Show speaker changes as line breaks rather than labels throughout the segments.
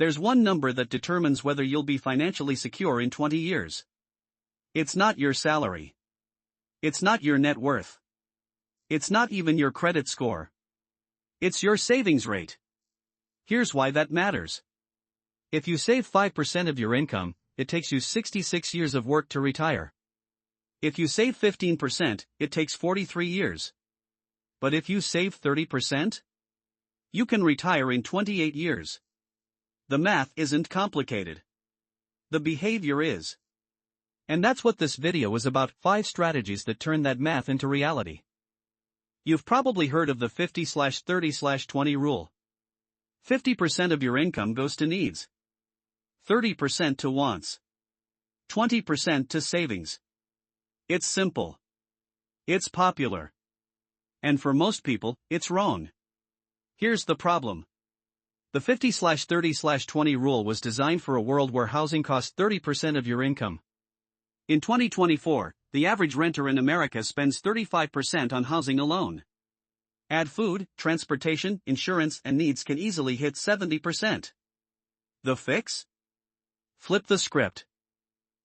There's one number that determines whether you'll be financially secure in 20 years. It's not your salary. It's not your net worth. It's not even your credit score. It's your savings rate. Here's why that matters. If you save 5% of your income, it takes you 66 years of work to retire. If you save 15%, it takes 43 years. But if you save 30%, you can retire in 28 years. The math isn't complicated. The behavior is. And that's what this video is about, 5 strategies that turn that math into reality. You've probably heard of the 50/30/20 rule. 50% of your income goes to needs. 30% to wants. 20% to savings. It's simple. It's popular. And for most people, it's wrong. Here's the problem. The 50/30/20 rule was designed for a world where housing costs 30% of your income. In 2024, the average renter in America spends 35% on housing alone. Add food, transportation, insurance, and needs can easily hit 70%. The fix? Flip the script.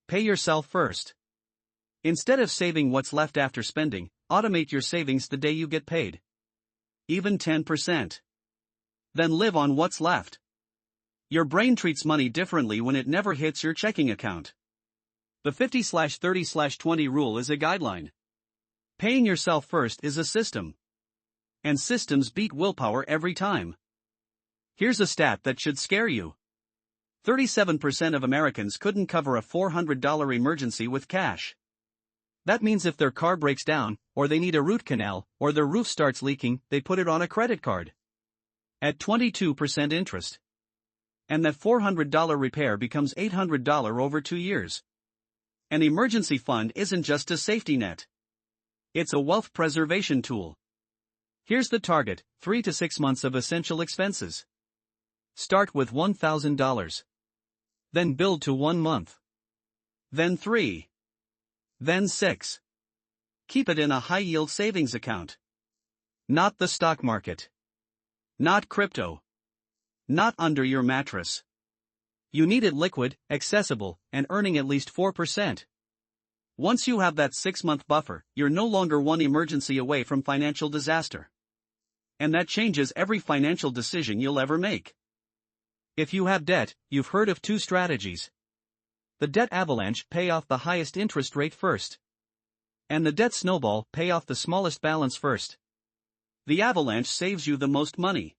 Pay yourself first. Instead of saving what's left after spending, automate your savings the day you get paid. Even 10%. Then live on what's left. Your brain treats money differently when it never hits your checking account. The 50/30/20 rule is a guideline. Paying yourself first is a system. And systems beat willpower every time. Here's a stat that should scare you. 37% of Americans couldn't cover a $400 emergency with cash. That means if their car breaks down, or they need a root canal, or their roof starts leaking, they put it on a credit card. At 22% interest. And that $400 repair becomes $800 over 2 years. An emergency fund isn't just a safety net. It's a wealth preservation tool. Here's the target, 3 to 6 months of essential expenses. Start with $1,000. Then build to 1 month. Then 3. Then 6. Keep it in a high-yield savings account. Not the stock market. Not crypto. Not under your mattress. You need it liquid, accessible, and earning at least 4%. Once you have that 6-month buffer, you're no longer one emergency away from financial disaster. And that changes every financial decision you'll ever make. If you have debt, you've heard of 2 strategies. The debt avalanche, pay off the highest interest rate first. And the debt snowball, pay off the smallest balance first. The avalanche saves you the most money.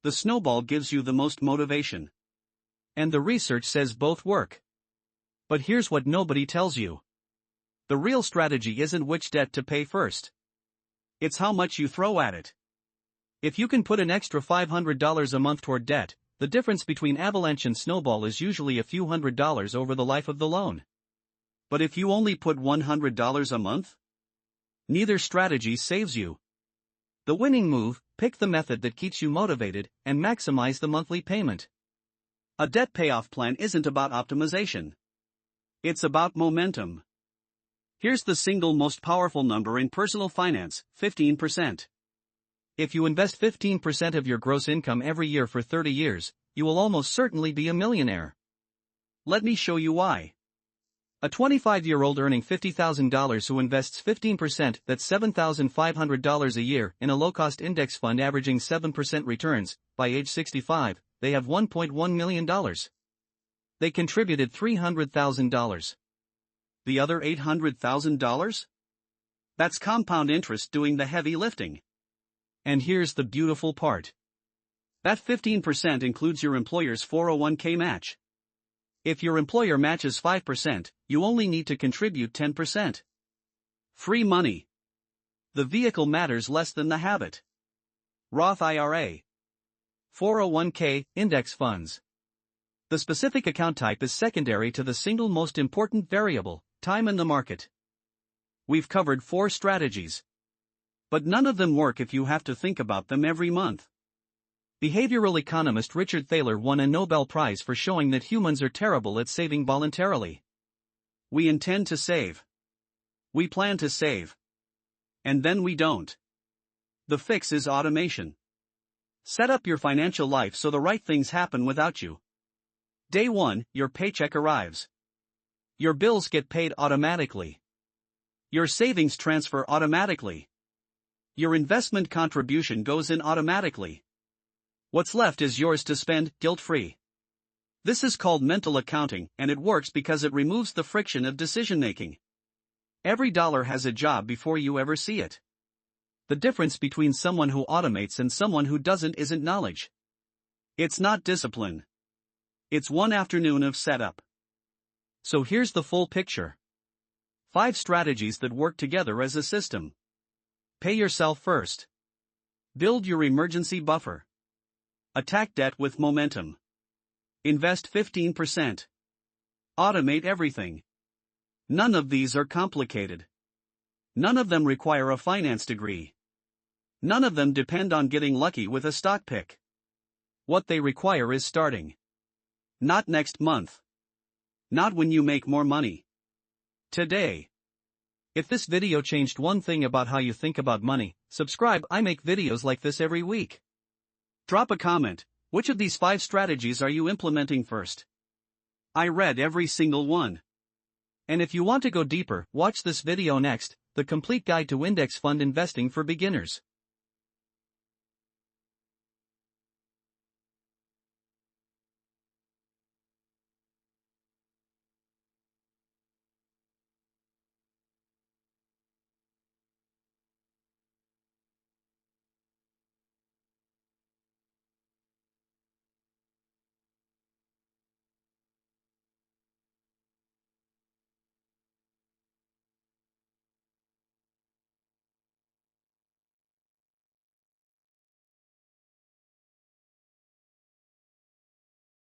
The snowball gives you the most motivation. And the research says both work. But here's what nobody tells you. The real strategy isn't which debt to pay first. It's how much you throw at it. If you can put an extra $500 a month toward debt, the difference between Avalanche and Snowball is usually a few $100s over the life of the loan. But if you only put $100 a month, neither strategy saves you. The winning move, pick the method that keeps you motivated, and maximize the monthly payment. A debt payoff plan isn't about optimization. It's about momentum. Here's the single most powerful number in personal finance, 15%. If you invest 15% of your gross income every year for 30 years, you will almost certainly be a millionaire. Let me show you why. A 25-year-old earning $50,000 who invests 15%, that's $7,500 a year, in a low-cost index fund averaging 7% returns, by age 65, they have $1.1 million. They contributed $300,000. The other $800,000? That's compound interest doing the heavy lifting. And here's the beautiful part. That 15% includes your employer's 401k match. If your employer matches 5%, you only need to contribute 10%. Free money. The vehicle matters less than the habit. Roth IRA. 401k, index funds. The specific account type is secondary to the single most important variable, time in the market. We've covered 4 strategies. But none of them work if you have to think about them every month. Behavioral economist Richard Thaler won a Nobel Prize for showing that humans are terrible at saving voluntarily. We intend to save. We plan to save. And then we don't. The fix is automation. Set up your financial life so the right things happen without you. Day 1, your paycheck arrives. Your bills get paid automatically. Your savings transfer automatically. Your investment contribution goes in automatically. What's left is yours to spend, guilt-free. This is called mental accounting, and it works because it removes the friction of decision-making. Every dollar has a job before you ever see it. The difference between someone who automates and someone who doesn't isn't knowledge. It's not discipline. It's one afternoon of setup. So here's the full picture. 5 strategies that work together as a system. Pay yourself first. Build your emergency buffer. Attack debt with momentum. Invest 15%. Automate everything. None of these are complicated. None of them require a finance degree. None of them depend on getting lucky with a stock pick. What they require is starting. Not next month. Not when you make more money. Today. If this video changed one thing about how you think about money, subscribe. I make videos like this every week. Drop a comment. Which of these 5 strategies are you implementing first? I read every single one. And if you want to go deeper, watch this video next, The Complete Guide to Index Fund Investing for Beginners.